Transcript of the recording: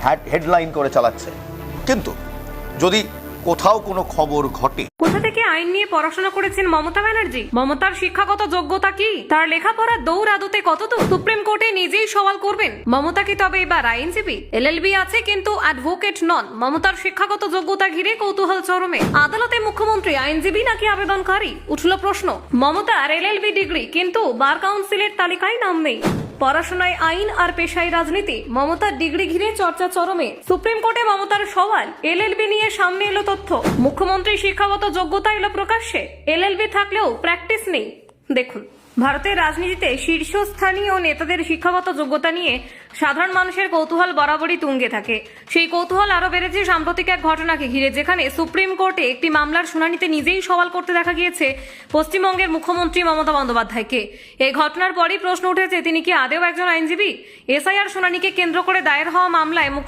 Headline করে চালাচ্ছে। কিন্তু যদি কোথাও কোনো খবর ঘটে, কোথা থেকে আইন নিয়ে পড়াশোনা করেছেন মমতা ব্যানার্জি? মমতার শিক্ষাগত যোগ্যতা কি? তার লেখাপড়ার দৌড় আদতে কতদূর? সুপ্রিম কোর্টে নিজেই সওয়াল করবেন মমতা কি তবে এবার আইনজীবী? এলএলবি আছে কিন্তু অ্যাডভোকেট নন। মমতার শিক্ষাগত যোগ্যতা ঘিরে কৌতূহল চরমে। আদালতে মুখ্যমন্ত্রী আইনজীবী নাকি আবেদনকারী? উঠল প্রশ্ন। মমতার এলএলবি ডিগ্রি কিন্তু বার কাউন্সিলের তালিকায় নাম নেই। পড়াশোনায় আইন আর পেশায় রাজনীতি, মমতার ডিগ্রি ঘিরে চর্চা চরমে। সুপ্রিম কোর্টে মমতার সওয়াল। এলএলবি নিয়ে সামনে এলো তথ্য। মুখ্যমন্ত্রীর শিক্ষাগত যোগ্যতা এলো প্রকাশ্যে। এলএলবি থাকলেও প্র্যাকটিস নেই। দেখুন, ভারতের রাজনীতিতে শীর্ষস্থানীয় নেতাদের শিক্ষাগত যোগ্যতা নিয়ে সাধারণ মানুষের কৌতূহল বরাবরই তুঙ্গে থাকে। সেই কৌতূহল আরো বেড়েছে সাম্প্রতিক এক ঘটনাকে ঘিরে, যেখানে সুপ্রিম কোর্টে একটি মামলার শুনানিতে নিজেই সওয়াল করতে দেখা গিয়েছে পশ্চিমবঙ্গের মুখ্যমন্ত্রী মমতা বন্দ্যোপাধ্যায়কে। এই ঘটনার পরই প্রশ্ন উঠেছে, তিনি কি আদেও একজন আইনজীবী? এসআইআর শুনানিকে কেন্দ্র করে দায়ের হওয়া মামলায় মুখ্য